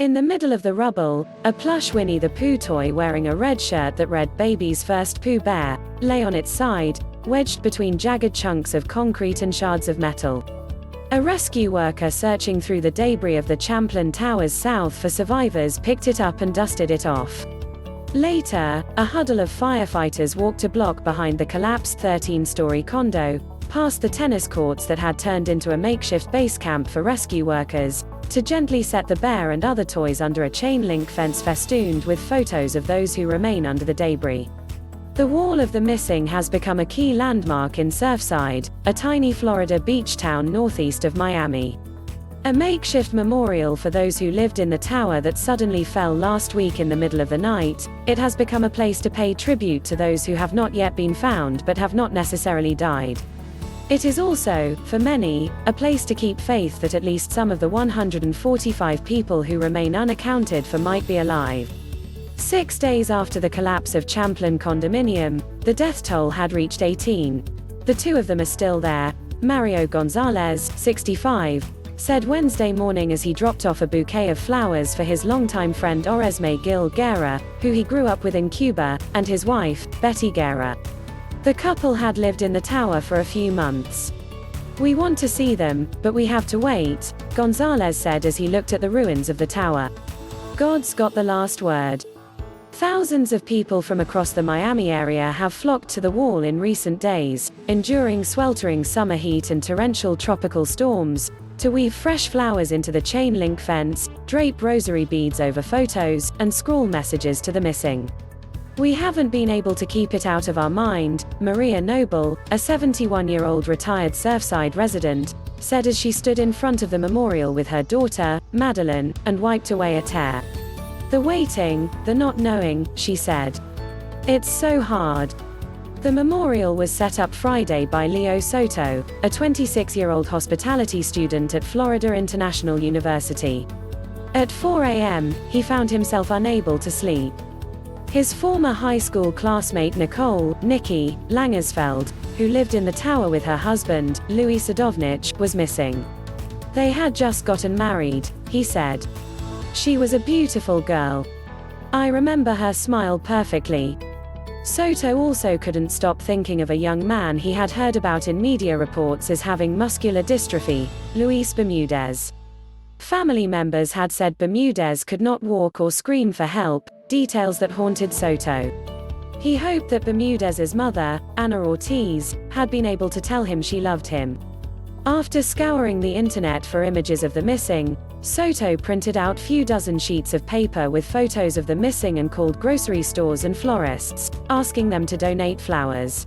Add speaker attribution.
Speaker 1: In the middle of the rubble, a plush Winnie the Pooh toy wearing a red shirt that read "Baby's First Pooh Bear" lay on its side, wedged between jagged chunks of concrete and shards of metal. A rescue worker searching through the debris of the Champlain Towers south for survivors picked it up and dusted it off. Later, a huddle of firefighters walked a block behind the collapsed 13-story condo, past the tennis courts that had turned into a makeshift base camp for rescue workers, to gently set the bear and other toys under a chain-link fence festooned with photos of those who remain under the debris. The Wall of the Missing has become a key landmark in Surfside, a tiny Florida beach town northeast of Miami. A makeshift memorial for those who lived in the tower that suddenly fell last week in the middle of the night, it has become a place to pay tribute to those who have not yet been found but have not necessarily died. It is also, for many, a place to keep faith that at least some of the 145 people who remain unaccounted for might be alive. 6 days after the collapse of Champlain Condominium, the death toll had reached 18. The two of them are still there. Mario Gonzalez, 65, said Wednesday morning as he dropped off a bouquet of flowers for his longtime friend Oresme Gil Guerra, who he grew up with in Cuba, and his wife, Betty Guerra. The couple had lived in the tower for a few months. "We want to see them, but we have to wait," Gonzalez said as he looked at the ruins of the tower. "God's got the last word." Thousands of people from across the Miami area have flocked to the wall in recent days, enduring sweltering summer heat and torrential tropical storms, to weave fresh flowers into the chain-link fence, drape rosary beads over photos, and scrawl messages to the missing. "We haven't been able to keep it out of our mind," Maria Noble, a 71-year-old retired Surfside resident, said as she stood in front of the memorial with her daughter, Madeline, and wiped away a tear. "The waiting, the not knowing," she said. "It's so hard." The memorial was set up Friday by Leo Soto, a 26-year-old hospitality student at Florida International University. At 4 a.m., he found himself unable to sleep. His former high school classmate Nicky Langersfeld, who lived in the tower with her husband, Louis Sadovnich, was missing. "They had just gotten married," he said. "She was a beautiful girl. I remember her smile perfectly." Soto also couldn't stop thinking of a young man he had heard about in media reports as having muscular dystrophy, Luis Bermudez. Family members had said Bermudez could not walk or scream for help, details that haunted Soto. He hoped that Bermudez's mother, Ana Ortiz, had been able to tell him she loved him. After scouring the internet for images of the missing, Soto printed out few dozen sheets of paper with photos of the missing and called grocery stores and florists, asking them to donate flowers.